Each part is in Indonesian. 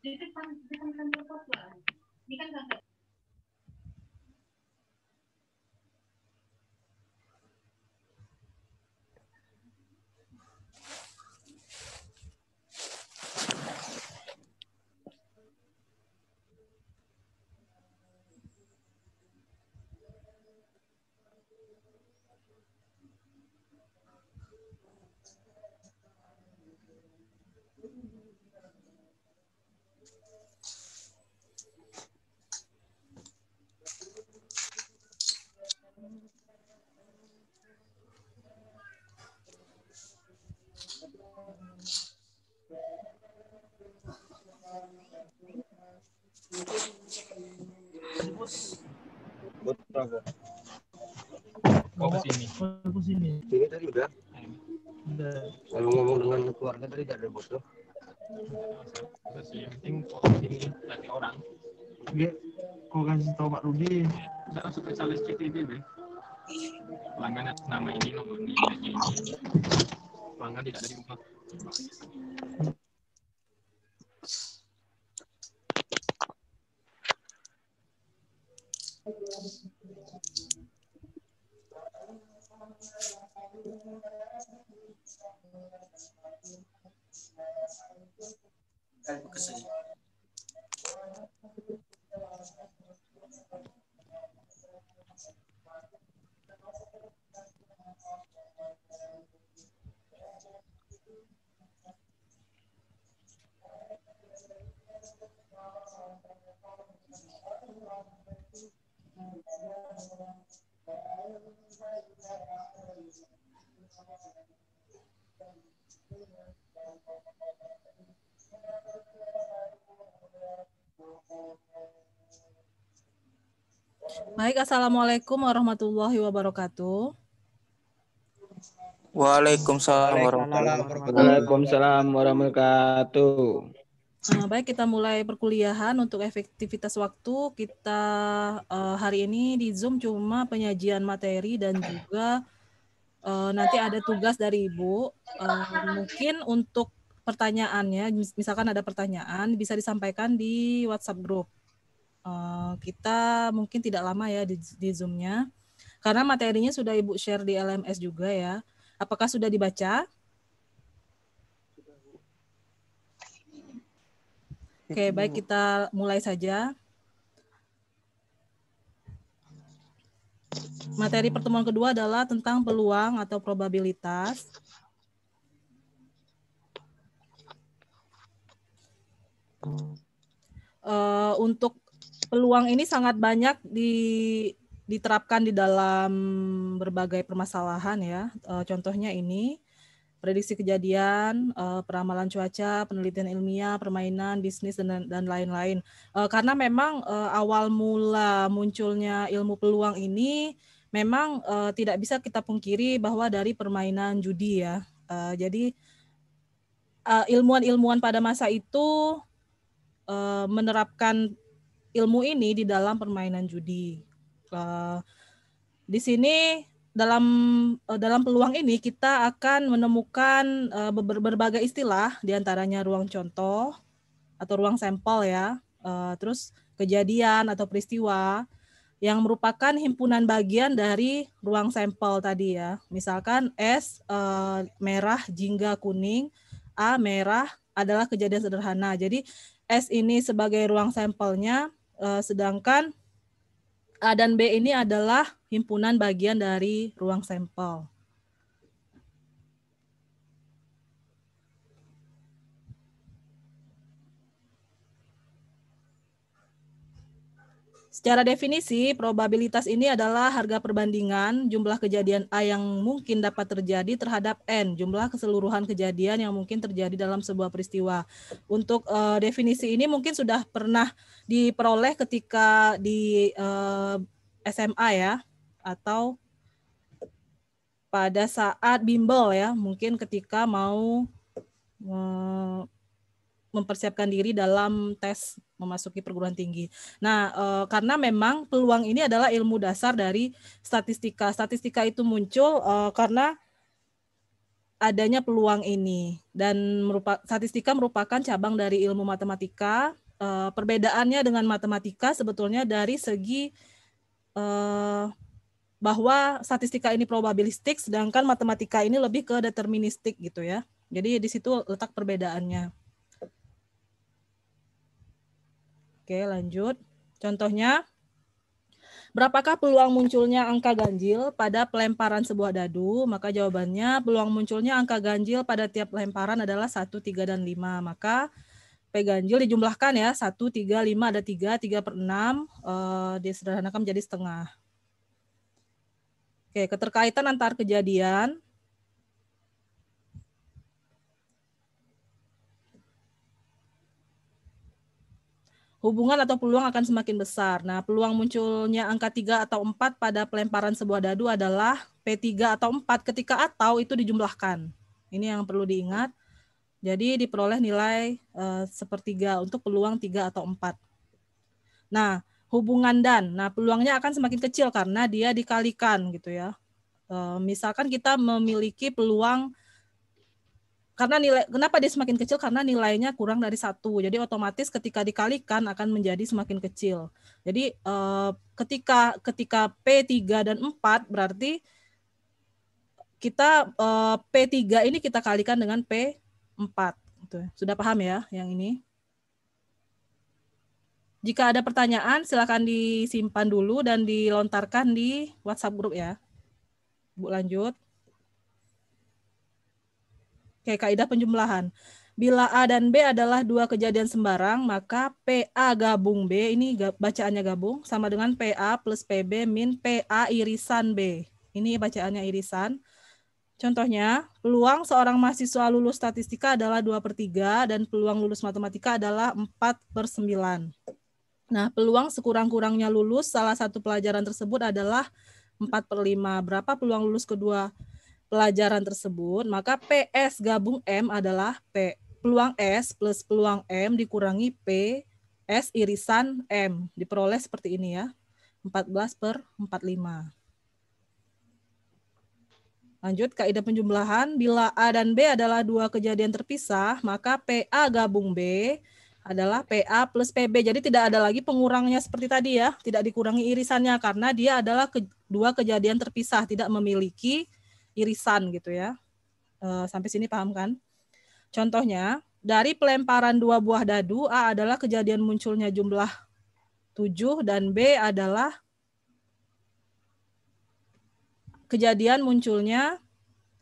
Oh, ke sini. Ke sini. Ini tadi udah. Udah. Kalau ngomong dengan keluarga tadi tidak ada bos tuh. Yang penting ini latih orang. Oke, kau kasih tahu Pak Rudi. Tidak langsung ke caleg CTV deh. Pelanggan nama ini, nomor ini, gaji ini. Pelanggan tidak ada di rumah. Baik, Assalamualaikum warahmatullahi wabarakatuh. Waalaikumsalam warahmatullahi wabarakatuh. Waalaikumsalam warahmatullahi wabarakatuh. Baik, kita mulai perkuliahan. Untuk efektivitas waktu kita hari ini di Zoom cuma penyajian materi dan juga nanti ada tugas dari Ibu. Mungkin untuk pertanyaannya, misalkan ada pertanyaan bisa disampaikan di WhatsApp group. Kita mungkin tidak lama ya di Zoom-nya, karena materinya sudah Ibu share di LMS juga ya. Apakah sudah dibaca? Oke, baik, kita mulai saja. Materi pertemuan kedua adalah tentang peluang atau probabilitas. Untuk peluang ini sangat banyak diterapkan di dalam berbagai permasalahan ya. Contohnya ini, prediksi kejadian, peramalan cuaca, penelitian ilmiah, permainan, bisnis, dan lain-lain. Karena memang awal mula munculnya ilmu peluang ini memang tidak bisa kita pungkiri bahwa dari permainan judi ya. Jadi ilmuwan-ilmuwan pada masa itu menerapkan ilmu ini di dalam permainan judi. Di sini dalam peluang ini kita akan menemukan berbagai istilah, diantaranya ruang contoh atau ruang sampel ya, terus kejadian atau peristiwa yang merupakan himpunan bagian dari ruang sampel tadi ya. Misalkan S merah, jingga, kuning, A merah adalah kejadian sederhana. Jadi S ini sebagai ruang sampelnya, sedangkan A dan B ini adalah himpunan bagian dari ruang sampel. Secara definisi, probabilitas ini adalah harga perbandingan jumlah kejadian A yang mungkin dapat terjadi terhadap N, jumlah keseluruhan kejadian yang mungkin terjadi dalam sebuah peristiwa. Untuk definisi ini mungkin sudah pernah diperoleh ketika di SMA ya, atau pada saat bimbel ya, mungkin ketika mau mempersiapkan diri dalam tes memasuki perguruan tinggi. Nah, karena memang peluang ini adalah ilmu dasar dari statistika. Statistika itu muncul karena adanya peluang ini, dan statistika merupakan cabang dari ilmu matematika. Perbedaannya dengan matematika sebetulnya dari segi bahwa statistika ini probabilistik, sedangkan matematika ini lebih ke deterministik gitu ya. Jadi di situ letak perbedaannya. Oke, lanjut. Contohnya, berapakah peluang munculnya angka ganjil pada pelemparan sebuah dadu? Maka jawabannya peluang munculnya angka ganjil pada tiap pelemparan adalah 1, 3, dan 5. Maka P ganjil dijumlahkan ya, 1, 3, 5 ada 3, 3/6, disederhanakan menjadi setengah. Oke, keterkaitan antar kejadian. Hubungan atau peluang akan semakin besar. Nah, peluang munculnya angka 3 atau 4 pada pelemparan sebuah dadu adalah P3 atau 4 ketika atau itu dijumlahkan. Ini yang perlu diingat. Jadi diperoleh nilai sepertiga untuk peluang 3 atau 4. Nah, hubungan dan. Nah, peluangnya akan semakin kecil karena dia dikalikan gitu ya. Misalkan kita memiliki peluang, karena nilai, kenapa dia semakin kecil? Karena nilainya kurang dari 1. Jadi otomatis ketika dikalikan akan menjadi semakin kecil. Jadi ketika P3 dan 4 berarti kita P3 ini kita kalikan dengan P4. Gitu. Sudah paham ya yang ini? Jika ada pertanyaan silakan disimpan dulu dan dilontarkan di WhatsApp grup ya. Bu, lanjut. Oke, kaidah penjumlahan. Bila A dan B adalah dua kejadian sembarang, maka PA gabung B, ini bacaannya gabung, sama dengan PA plus PB min PA irisan B. Ini bacaannya irisan. Contohnya, peluang seorang mahasiswa lulus statistika adalah 2/3 dan peluang lulus matematika adalah 4/9. Nah, peluang sekurang-kurangnya lulus salah satu pelajaran tersebut adalah 4/5. Berapa peluang lulus kedua pelajaran tersebut? Maka PS gabung M adalah peluang S plus peluang M dikurangi P S irisan M. Diperoleh seperti ini ya, 14/45. Lanjut, kaidah penjumlahan. Bila A dan B adalah dua kejadian terpisah, maka PA gabung B adalah PA plus PB. Jadi tidak ada lagi pengurangnya seperti tadi ya. Tidak dikurangi irisannya karena dia adalah dua kejadian terpisah. Tidak memiliki irisan gitu ya. Sampai sini paham kan? Contohnya, dari pelemparan dua buah dadu, A adalah kejadian munculnya jumlah 7 dan B adalah kejadian munculnya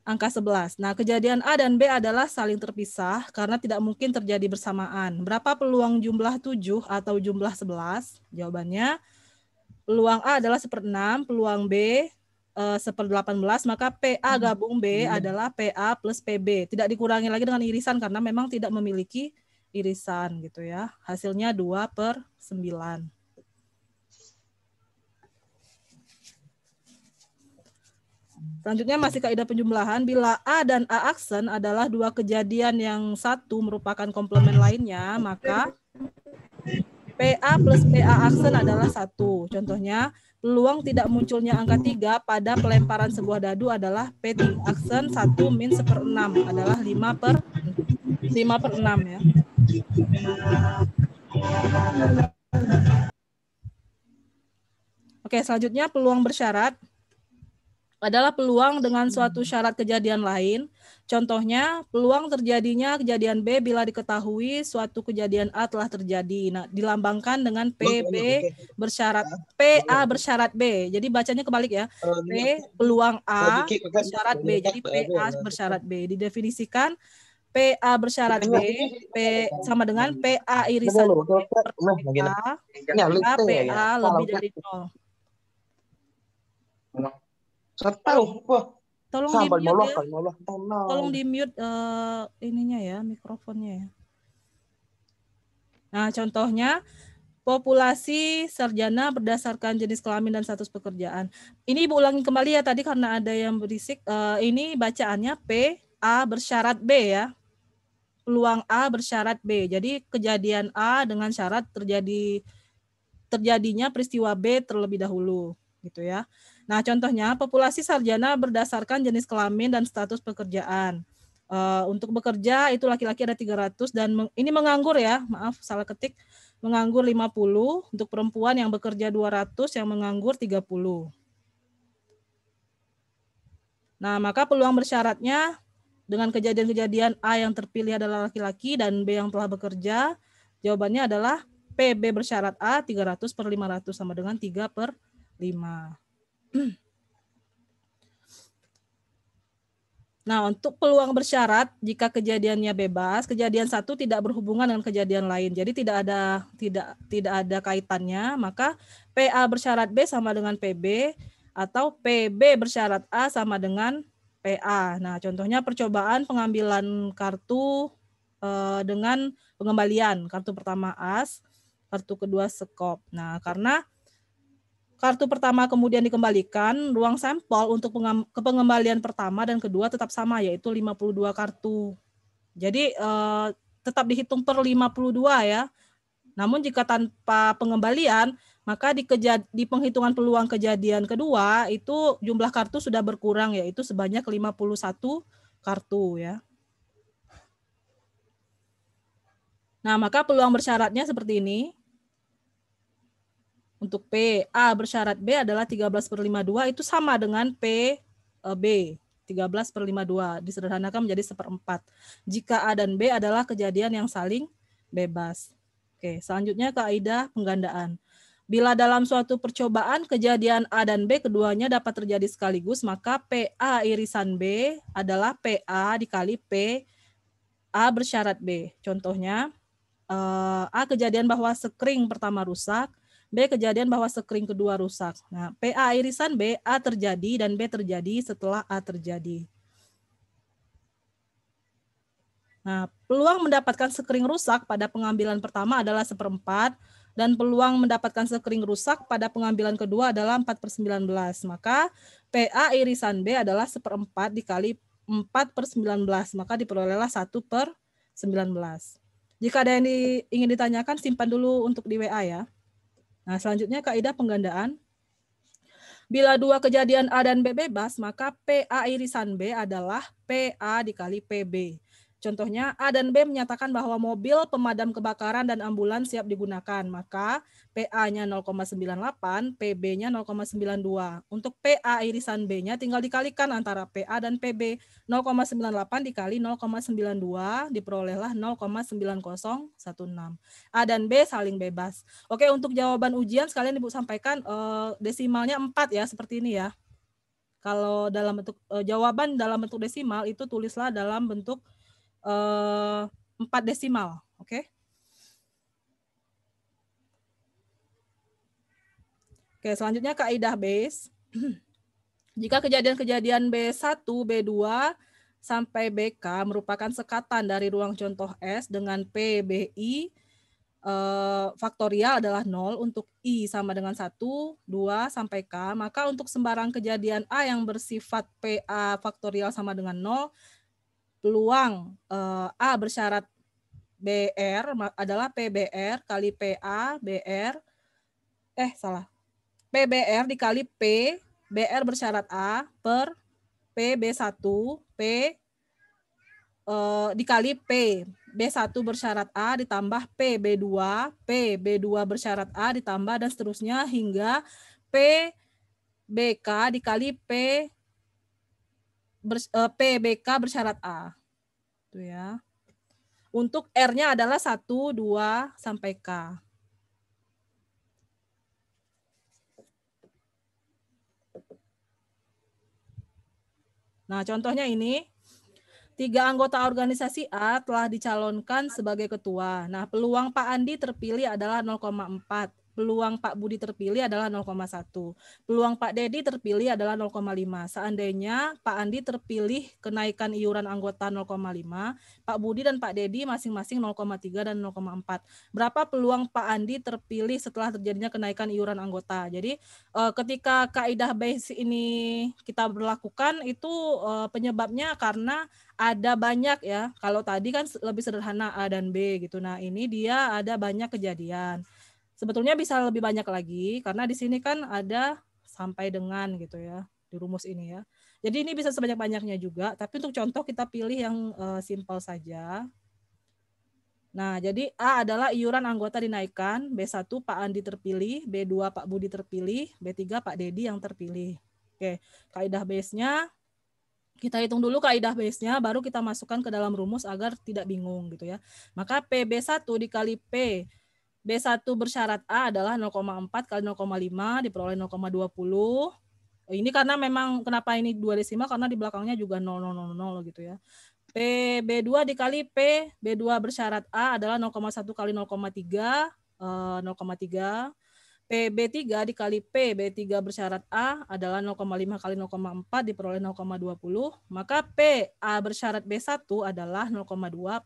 angka 11. Nah, kejadian A dan B adalah saling terpisah karena tidak mungkin terjadi bersamaan. Berapa peluang jumlah 7 atau jumlah 11? Jawabannya, peluang A adalah 1/6, peluang B 1/18, maka PA gabung B adalah PA plus PB. Tidak dikurangi lagi dengan irisan karena memang tidak memiliki irisan gitu ya. Hasilnya 2/9. Selanjutnya masih kaidah penjumlahan. Bila A dan A aksen adalah dua kejadian yang satu merupakan komplement lainnya, maka PA plus PA aksen adalah 1. Contohnya, peluang tidak munculnya angka 3 pada pelemparan sebuah dadu adalah P3 aksen 1 min 1/6 adalah 5/6 ya. Oke, selanjutnya peluang bersyarat adalah peluang dengan suatu syarat kejadian lain. Contohnya, peluang terjadinya kejadian B bila diketahui suatu kejadian A telah terjadi. Nah, dilambangkan dengan PB bersyarat PA bersyarat B. Jadi bacanya kebalik ya. P peluang A bersyarat B. Jadi PA bersyarat B. Didefinisikan PA bersyarat B, P sama dengan PA irisan B per PA, PA lebih dari 0. Tolong di-mute ya. Tolong di-mute ininya ya, mikrofonnya ya. Nah, contohnya populasi sarjana berdasarkan jenis kelamin dan status pekerjaan. Ini Ibu ulangi kembali ya tadi karena ada yang berisik. Ini bacaannya P A bersyarat B ya. Peluang A bersyarat B. Jadi kejadian A dengan syarat terjadinya peristiwa B terlebih dahulu gitu ya. Nah, contohnya populasi sarjana berdasarkan jenis kelamin dan status pekerjaan. Untuk bekerja itu laki-laki ada 300 dan ini menganggur ya, maaf salah ketik. Menganggur 50, untuk perempuan yang bekerja 200, yang menganggur 30. Nah, maka peluang bersyaratnya dengan kejadian-kejadian A yang terpilih adalah laki-laki dan B yang telah bekerja, jawabannya adalah PB bersyarat A 300/500 sama dengan 3/5. Nah, untuk peluang bersyarat jika kejadiannya bebas, kejadian satu tidak berhubungan dengan kejadian lain. Jadi tidak ada kaitannya, maka PA bersyarat B sama dengan PB atau PB bersyarat A sama dengan PA. Nah, contohnya percobaan pengambilan kartu dengan pengembalian. Kartu pertama AS, kartu kedua sekop. Nah, karena kartu pertama kemudian dikembalikan, ruang sampel untuk pengembalian pertama dan kedua tetap sama, yaitu 52 kartu. Jadi tetap dihitung per 52 ya. Namun jika tanpa pengembalian, maka di penghitungan peluang kejadian kedua, itu jumlah kartu sudah berkurang, yaitu sebanyak 51 kartu ya. Nah, maka peluang bersyaratnya seperti ini. Untuk PA bersyarat B adalah 13/52, itu sama dengan PB 13/52, disederhanakan menjadi 1/4. Jika A dan B adalah kejadian yang saling bebas. Oke, selanjutnya kaidah penggandaan. Bila dalam suatu percobaan kejadian A dan B keduanya dapat terjadi sekaligus, maka PA irisan B adalah PA dikali PA bersyarat B. Contohnya, A kejadian bahwa sekring pertama rusak, B kejadian bahwa sekring kedua rusak. Nah, PA irisan B, A terjadi dan B terjadi setelah A terjadi. Nah, peluang mendapatkan sekring rusak pada pengambilan pertama adalah 1/4 dan peluang mendapatkan sekring rusak pada pengambilan kedua adalah 4/19. Maka PA irisan B adalah 1/4 dikali 4/19, maka diperolehlah 1/19. Jika ada yang ingin ditanyakan, simpan dulu untuk di WA ya. Nah, selanjutnya kaidah penggandaan. Bila dua kejadian A dan B bebas, maka PA irisan B adalah PA dikali PB. Contohnya, A dan B menyatakan bahwa mobil pemadam kebakaran dan ambulans siap digunakan, maka PA-nya 0,98, PB-nya 0,92. Untuk PA irisan B-nya tinggal dikalikan antara PA dan PB. 0,98 dikali 0,92 diperolehlah 0,9016. A dan B saling bebas. Oke, untuk jawaban ujian sekalian Ibu sampaikan desimalnya 4 ya, seperti ini ya. Kalau dalam bentuk jawaban dalam bentuk desimal itu tulislah dalam bentuk 4 desimal, oke? Oke, selanjutnya kaidah base. Jika kejadian-kejadian B1, B2 sampai BK merupakan sekatan dari ruang contoh S dengan PBI faktorial adalah 0, untuk I sama dengan 1, 2 sampai K, maka untuk sembarang kejadian A yang bersifat PA faktorial sama dengan 0, peluang A bersyarat BR adalah PBR kali PA BR, PBR dikali P, BR bersyarat A per PB1, P dikali P, B1 bersyarat A ditambah PB2, PB2 bersyarat A ditambah dan seterusnya hingga PBK dikali PBK bersyarat A. Itu ya. Untuk R-nya adalah 1, 2 sampai K. Nah, contohnya ini. 3 anggota organisasi A telah dicalonkan sebagai ketua. Nah, peluang Pak Andi terpilih adalah 0,4. Peluang Pak Budi terpilih adalah 0,1. Peluang Pak Dedi terpilih adalah 0,5. Seandainya Pak Andi terpilih kenaikan iuran anggota 0,5, Pak Budi dan Pak Dedi masing-masing 0,3 dan 0,4. Berapa peluang Pak Andi terpilih setelah terjadinya kenaikan iuran anggota? Jadi ketika kaidah base ini kita berlakukan itu penyebabnya karena ada banyak ya. Kalau tadi kan lebih sederhana A dan B gitu. Nah, ini dia ada banyak kejadian. Sebetulnya bisa lebih banyak lagi karena di sini kan ada sampai dengan gitu ya. di rumus ini ya. Jadi ini bisa sebanyak-banyaknya juga, tapi untuk contoh kita pilih yang simpel saja. Nah, jadi A adalah iuran anggota dinaikkan, B1 Pak Andi terpilih, B2 Pak Budi terpilih, B3 Pak Dedi yang terpilih. Oke, kaidah base-nya kita hitung dulu kaidah base-nya, baru kita masukkan ke dalam rumus agar tidak bingung gitu ya. Maka PB1 dikali P B1 bersyarat A adalah 0,4 kali 0,5 diperoleh 0,20. Ini karena memang kenapa ini 2 desimal karena di belakangnya juga 0,000 gitu ya. PB2 dikali P B2 bersyarat A adalah 0,1 kali 0,3 0,3. PB3 dikali P B3 bersyarat A adalah 0,5 kali 0,4 diperoleh 0,20. Maka P A bersyarat B1 adalah 0,2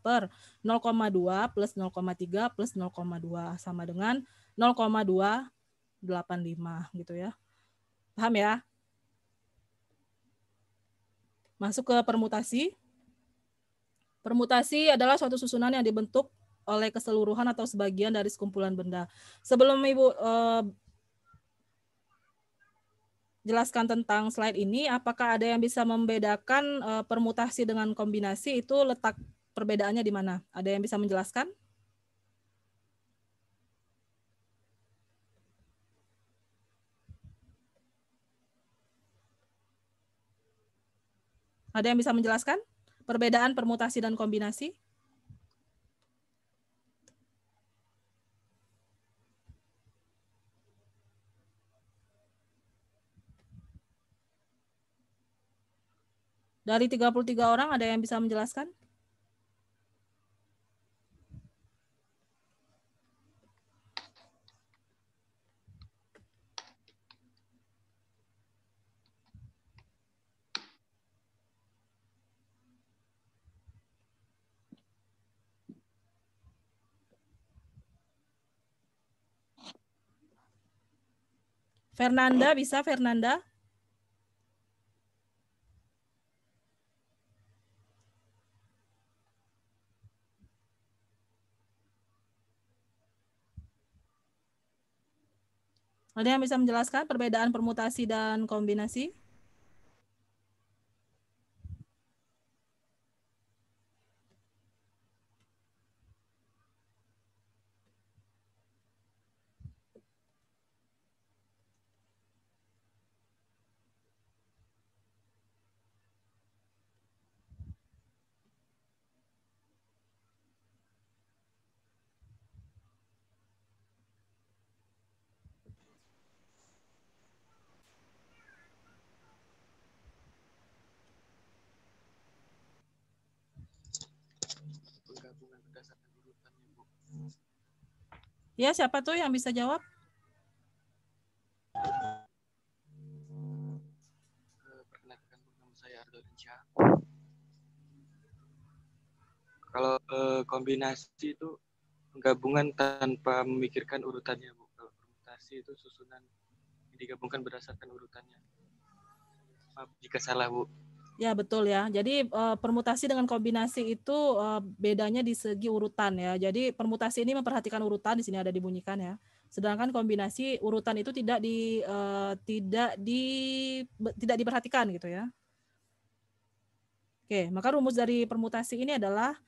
per 0,2 plus 0,3 plus 0,2 sama dengan 0,285 gitu ya. Paham ya? Masuk ke permutasi. Permutasi adalah suatu susunan yang dibentuk oleh keseluruhan atau sebagian dari sekumpulan benda. Sebelum Ibu jelaskan tentang slide ini, apakah ada yang bisa membedakan permutasi dengan kombinasi itu letak perbedaannya di mana? Ada yang bisa menjelaskan? Ada yang bisa menjelaskan perbedaan permutasi dan kombinasi? Dari 33 orang ada yang bisa menjelaskan? Fernanda bisa, Fernanda? Ada yang bisa menjelaskan perbedaan permutasi dan kombinasi? Penggabungan berdasarkan urutannya, Bu. Ya, siapa tuh yang bisa jawab? Perkenalkan, nama saya Ardo Rinsya. Kalau kombinasi itu penggabungan tanpa memikirkan urutannya, Bu. Kalau permutasi itu susunan yang digabungkan berdasarkan urutannya. Maaf jika salah, Bu. Ya, betul ya. Jadi permutasi dengan kombinasi itu bedanya di segi urutan ya. Jadi permutasi ini memperhatikan urutan, di sini ada dibunyikan ya. Sedangkan kombinasi urutan itu tidak diperhatikan gitu ya. Oke, maka rumus dari permutasi ini adalah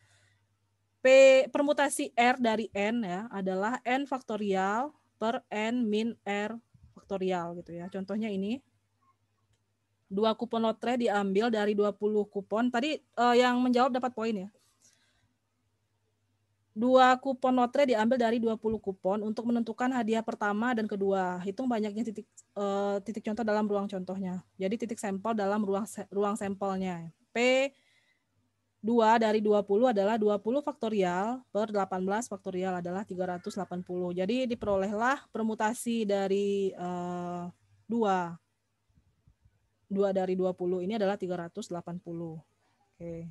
permutasi R dari N ya adalah N faktorial per N min R faktorial gitu ya. Contohnya ini. 2 kupon lotre diambil dari 20 kupon. Tadi yang menjawab dapat poin ya. 2 kupon lotre diambil dari 20 kupon untuk menentukan hadiah pertama dan kedua. Hitung banyaknya titik contoh dalam ruang contohnya. Jadi titik sampel dalam ruang sampelnya. P2 dari 20 adalah 20 faktorial per 18 faktorial adalah 380. Jadi diperolehlah permutasi dari 2 dari 20 ini adalah 380. Oke.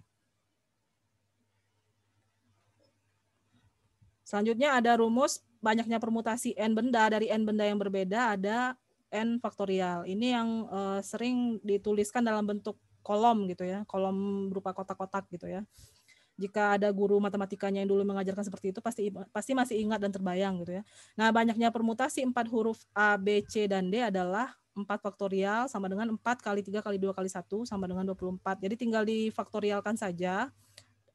Selanjutnya ada rumus banyaknya permutasi N benda dari N benda yang berbeda ada N faktorial. Ini yang sering dituliskan dalam bentuk kolom gitu ya. Kolom berupa kotak-kotak gitu ya. Jika ada guru matematikanya yang dulu mengajarkan seperti itu, pasti masih ingat dan terbayang gitu ya. Nah, banyaknya permutasi 4 huruf A, B, C, dan D adalah 4 faktorial sama dengan 4 kali 3 kali 2 kali 1 sama dengan 24. Jadi tinggal difaktorialkan saja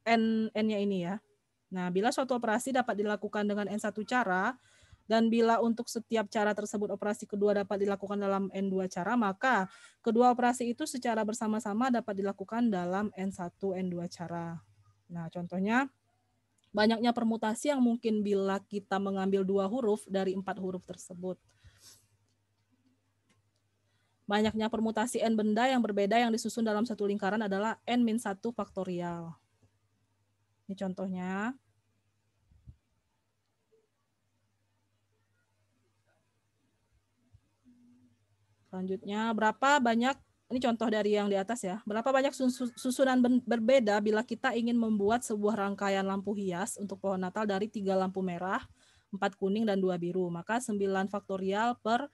N-nya ini ya. Nah, bila suatu operasi dapat dilakukan dengan N1 cara, dan bila untuk setiap cara tersebut operasi kedua dapat dilakukan dalam N2 cara, maka kedua operasi itu secara bersama-sama dapat dilakukan dalam N1, N2 cara. Nah, contohnya banyaknya permutasi yang mungkin bila kita mengambil 2 huruf dari 4 huruf tersebut. Banyaknya permutasi N benda yang berbeda yang disusun dalam satu lingkaran adalah N-1 faktorial. Ini contohnya. Selanjutnya, berapa banyak, ini contoh dari yang di atas ya, berapa banyak susunan berbeda bila kita ingin membuat sebuah rangkaian lampu hias untuk pohon Natal dari 3 lampu merah, 4 kuning, dan 2 biru. Maka 9 faktorial per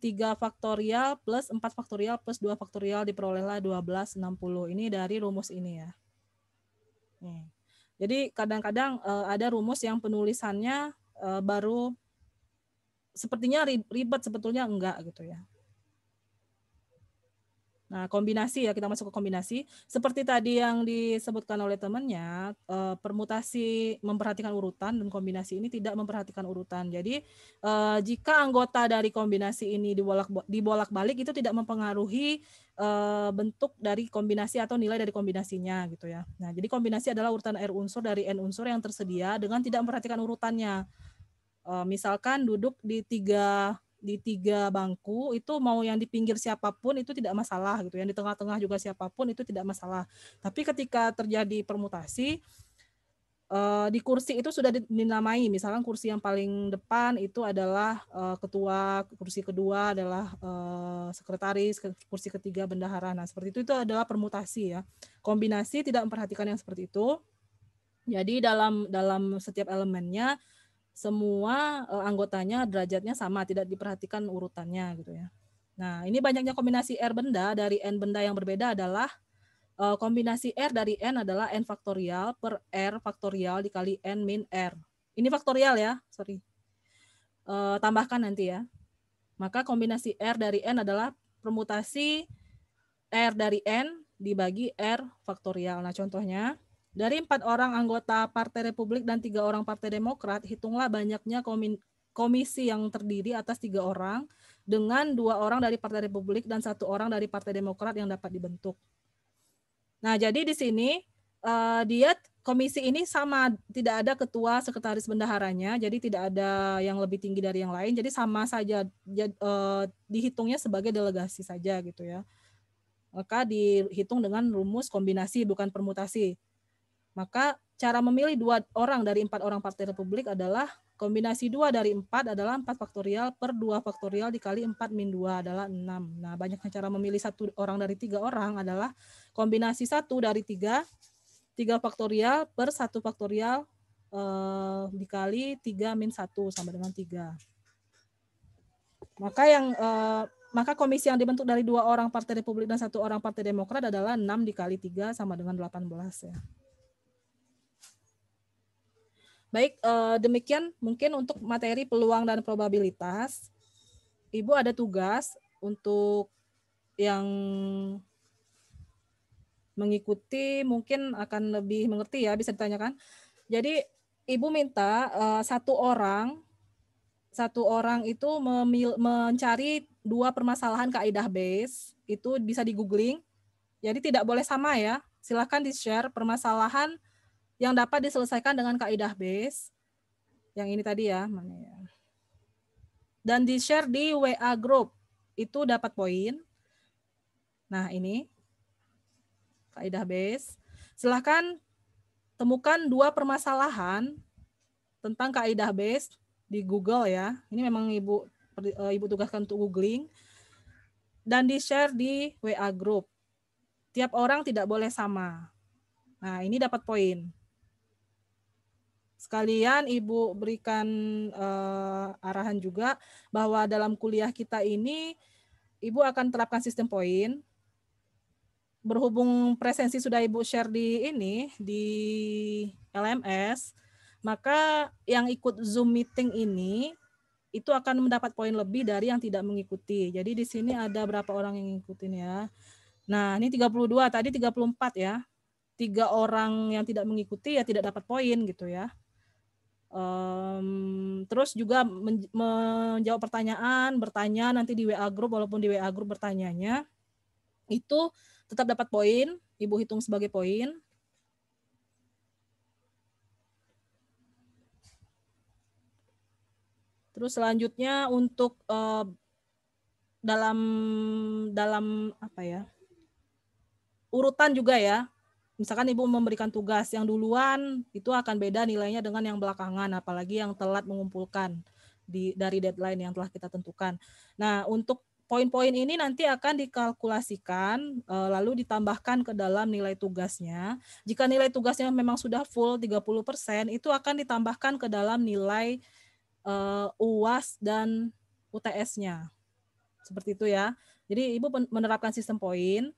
3 faktorial plus 4 faktorial plus 2 faktorial diperolehlah 1260. Ini dari rumus ini ya. Nih. Jadi kadang-kadang ada rumus yang penulisannya baru sepertinya ribet, sebetulnya enggak gitu ya. Nah, kombinasi ya, kita masuk ke kombinasi. Seperti tadi yang disebutkan oleh temannya, permutasi memperhatikan urutan dan kombinasi ini tidak memperhatikan urutan. Jadi, jika anggota dari kombinasi ini dibolak-balik itu tidak mempengaruhi bentuk dari kombinasi atau nilai dari kombinasinya gitu ya. Nah, jadi kombinasi adalah urutan R unsur dari N unsur yang tersedia dengan tidak memperhatikan urutannya. Misalkan duduk di tiga bangku, itu mau yang di pinggir siapapun itu tidak masalah gitu, yang di tengah-tengah juga siapapun itu tidak masalah. Tapi ketika terjadi permutasi di kursi itu sudah dinamai, misalkan kursi yang paling depan itu adalah ketua, kursi kedua adalah sekretaris, kursi ketiga bendahara. Nah, seperti itu adalah permutasi ya. Kombinasi tidak memperhatikan yang seperti itu. Jadi dalam setiap elemennya semua anggotanya derajatnya sama, tidak diperhatikan urutannya gitu ya. Nah, ini banyaknya kombinasi R benda dari N benda yang berbeda adalah kombinasi R dari N adalah N faktorial per R faktorial dikali N min R. Ini faktorial ya, sorry. Tambahkan nanti ya. Maka kombinasi R dari N adalah permutasi R dari N dibagi R faktorial. Nah, contohnya, dari 4 orang anggota Partai Republik dan 3 orang Partai Demokrat, hitunglah banyaknya komisi yang terdiri atas 3 orang dengan 2 orang dari Partai Republik dan 1 orang dari Partai Demokrat yang dapat dibentuk. Nah, jadi di sini komisi ini sama, tidak ada ketua, sekretaris, bendaharanya, jadi tidak ada yang lebih tinggi dari yang lain, jadi sama saja, dihitungnya sebagai delegasi saja gitu ya. Maka dihitung dengan rumus kombinasi bukan permutasi. Maka cara memilih 2 orang dari 4 orang Partai Republik adalah kombinasi 2 dari 4 adalah 4 faktorial per 2 faktorial dikali 4 min 2 adalah 6. Nah, banyaknya cara memilih 1 orang dari 3 orang adalah kombinasi 1 dari 3 faktorial per 1 faktorial dikali 3 min 1 sama dengan 3. Maka komisi yang dibentuk dari 2 orang Partai Republik dan 1 orang Partai Demokrat adalah 6 dikali 3 sama dengan 18 ya. Baik, demikian mungkin untuk materi peluang dan probabilitas. Ibu ada tugas untuk yang mengikuti mungkin akan lebih mengerti ya, bisa ditanyakan. Jadi Ibu minta 1 orang itu mencari 2 permasalahan kaidah base, itu bisa di googling. Jadi tidak boleh sama ya. Silakan di-share permasalahan yang dapat diselesaikan dengan kaidah base. Yang ini tadi ya, mana ya. Dan di-share di WA group. Itu dapat poin. Nah, ini kaidah base. Silahkan temukan 2 permasalahan tentang kaidah base di Google ya. Ini memang Ibu tugaskan untuk googling. Dan di-share di WA group. Tiap orang tidak boleh sama. Nah, ini dapat poin. Sekalian Ibu berikan arahan juga bahwa dalam kuliah kita ini Ibu akan terapkan sistem poin. berhubung presensi sudah Ibu share di LMS, maka yang ikut Zoom meeting ini itu akan mendapat poin lebih dari yang tidak mengikuti. Jadi di sini ada berapa orang yang ngikutin ya. Nah, ini 32, tadi 34 ya. 3 orang yang tidak mengikuti ya tidak dapat poin gitu ya. Terus juga menjawab pertanyaan, bertanya nanti di WA group, walaupun di WA group bertanyanya itu tetap dapat poin, Ibu hitung sebagai poin. Terus selanjutnya untuk dalam apa ya, urutan juga ya. Misalkan Ibu memberikan tugas yang duluan, itu akan beda nilainya dengan yang belakangan, apalagi yang telat mengumpulkan dari deadline yang telah kita tentukan. Nah, untuk poin-poin ini nanti akan dikalkulasikan, lalu ditambahkan ke dalam nilai tugasnya. Jika nilai tugasnya memang sudah full 30%, itu akan ditambahkan ke dalam nilai UAS dan UTS-nya. Seperti itu ya. Jadi Ibu menerapkan sistem poin,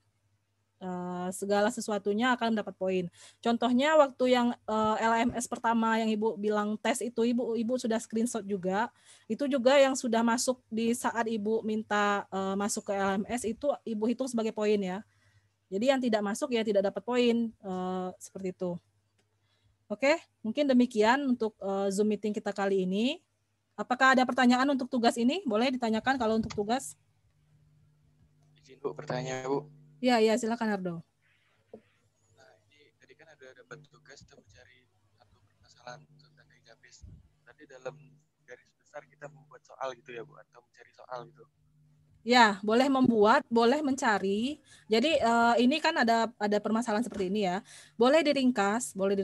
segala sesuatunya akan mendapat poin. Contohnya waktu yang LMS pertama yang Ibu bilang tes itu, Ibu sudah screenshot juga. Itu juga yang sudah masuk di saat Ibu minta masuk ke LMS itu Ibu hitung sebagai poin ya. Jadi yang tidak masuk ya tidak dapat poin, seperti itu. Oke, mungkin demikian untuk Zoom meeting kita kali ini. Apakah ada pertanyaan untuk tugas ini? Boleh ditanyakan kalau untuk tugas? Izin Bu, bertanya Bu. Ya, silakan Ardo. Nah, ini tadi kan ada dapat tugas kita mencari satu permasalahan tentang database. Tadi dalam garis besar kita membuat soal gitu ya Bu, atau mencari soal gitu. Ya, boleh membuat, boleh mencari. Jadi ini kan ada permasalahan seperti ini ya. Boleh diringkas, boleh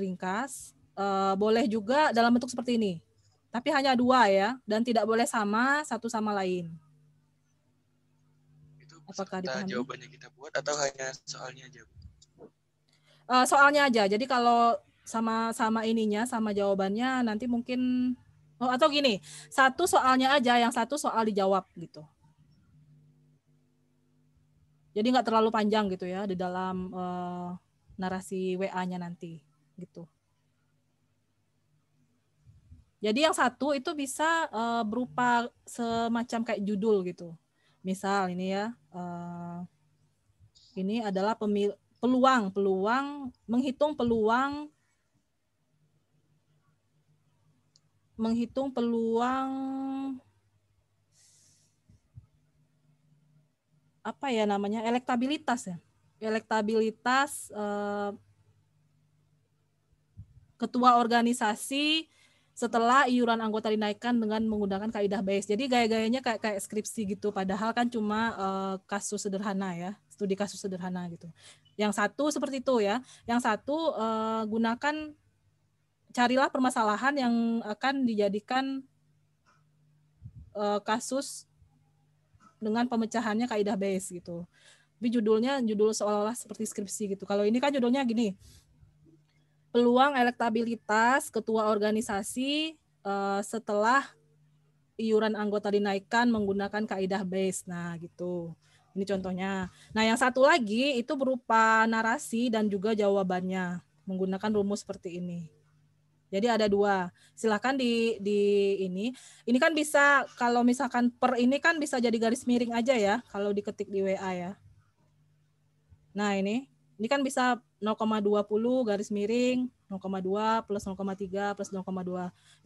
juga dalam bentuk seperti ini. Tapi hanya 2 ya, dan tidak boleh sama satu sama lain. Apakah dipahami? Jawabannya kita buat atau hanya soalnya aja? Soalnya aja. Jadi kalau sama ininya, sama jawabannya nanti mungkin atau gini, satu soalnya aja, yang satu soal dijawab gitu. Jadi nggak terlalu panjang gitu ya di dalam narasi WA-nya nanti gitu. Jadi yang satu itu bisa berupa semacam kayak judul gitu. Misal ini ya, ini adalah peluang, menghitung peluang apa ya namanya, elektabilitas ya. Elektabilitas ketua organisasi setelah iuran anggota dinaikkan dengan menggunakan kaidah Bayes. Jadi gaya-gayanya kayak skripsi gitu, padahal kan cuma kasus sederhana ya, studi kasus sederhana gitu. Yang satu seperti itu ya, yang satu carilah permasalahan yang akan dijadikan kasus dengan pemecahannya kaidah Bayes gitu. Tapi judul seolah-olah seperti skripsi gitu. Kalau ini kan judulnya gini, peluang elektabilitas ketua organisasi setelah iuran anggota dinaikkan menggunakan kaidah Bayes. Nah, gitu. Ini contohnya. Nah, yang satu lagi itu berupa narasi dan juga jawabannya menggunakan rumus seperti ini. Jadi ada 2. Silakan di ini. Ini kan bisa kalau misalkan per ini kan bisa jadi garis miring aja ya kalau diketik di WA ya. Nah, ini kan bisa 0,20 garis miring 0,2 plus 0,3 plus 0,2.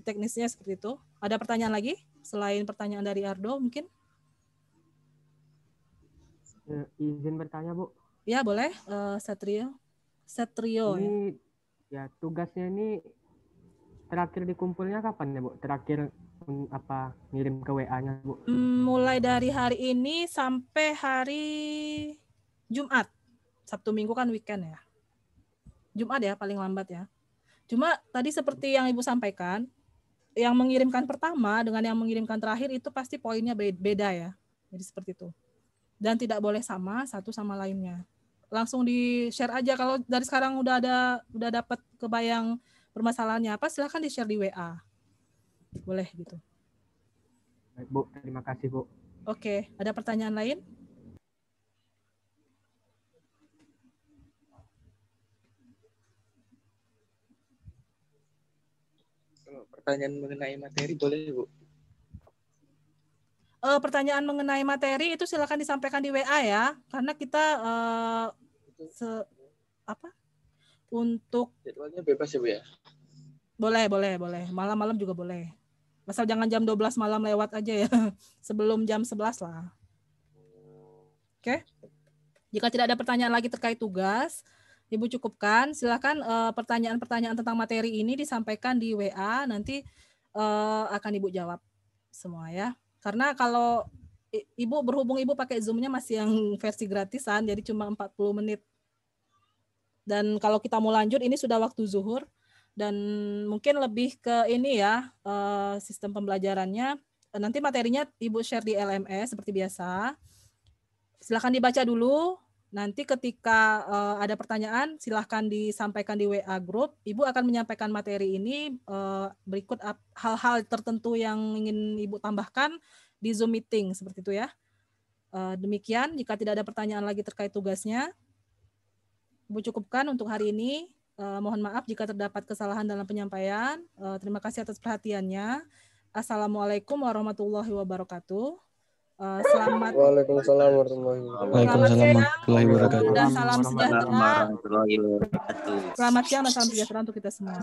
Teknisnya seperti itu. Ada pertanyaan lagi selain pertanyaan dari Ardo mungkin? Izin bertanya Bu. Ya boleh, Satrio ini ya tugasnya ini terakhir dikumpulnya kapan ya Bu? Terakhir ngirim ke WA-nya Bu? Mulai dari hari ini sampai hari Jumat. Sabtu Minggu kan weekend ya. Jumat ya paling lambat ya. Cuma tadi seperti yang Ibu sampaikan, yang mengirimkan pertama dengan yang mengirimkan terakhir itu pasti poinnya beda ya. Jadi seperti itu. Dan tidak boleh sama satu sama lainnya. Langsung di-share aja kalau dari sekarang udah dapat kebayang permasalahannya apa, silakan di-share di WA. Boleh gitu. Baik Bu, terima kasih Bu. Oke, ada pertanyaan lain? pertanyaan mengenai materi boleh, Bu? Pertanyaan mengenai materi itu silakan disampaikan di WA ya, karena kita untuk jadwalnya bebas ya, Bu ya? boleh. Malam-malam juga boleh. Asal jangan jam 12 malam lewat aja ya. Sebelum jam 11 lah. Oke. Jika tidak ada pertanyaan lagi terkait tugas, Ibu cukupkan. Silakan pertanyaan-pertanyaan tentang materi ini disampaikan di WA, nanti akan Ibu jawab semua ya. Karena kalau Ibu berhubung Ibu pakai Zoom-nya masih yang versi gratisan, jadi cuma 40 menit. Dan kalau kita mau lanjut, ini sudah waktu zuhur, dan mungkin lebih ke ini ya, sistem pembelajarannya. Nanti materinya Ibu share di LMS seperti biasa. Silakan dibaca dulu. Nanti ketika ada pertanyaan, silahkan disampaikan di WA Group. Ibu akan menyampaikan materi ini berikut hal-hal tertentu yang ingin Ibu tambahkan di Zoom meeting, seperti itu ya. Demikian, jika tidak ada pertanyaan lagi terkait tugasnya, Ibu cukupkan untuk hari ini. Mohon maaf jika terdapat kesalahan dalam penyampaian. Terima kasih atas perhatiannya. Assalamualaikum warahmatullahi wabarakatuh. Selamat Waalaikumsalam warahmatullahi warahmatullahi wabarakatuh dan salam sejahtera. warahmatullahi wabarakatuh. Selamat siang dan salam sejahtera untuk kita semua.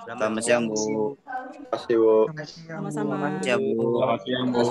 Selamat siang, Bu. Terima kasih, Bu. Sama-sama. Selamat siang, Bu. Selamat siang, Bu.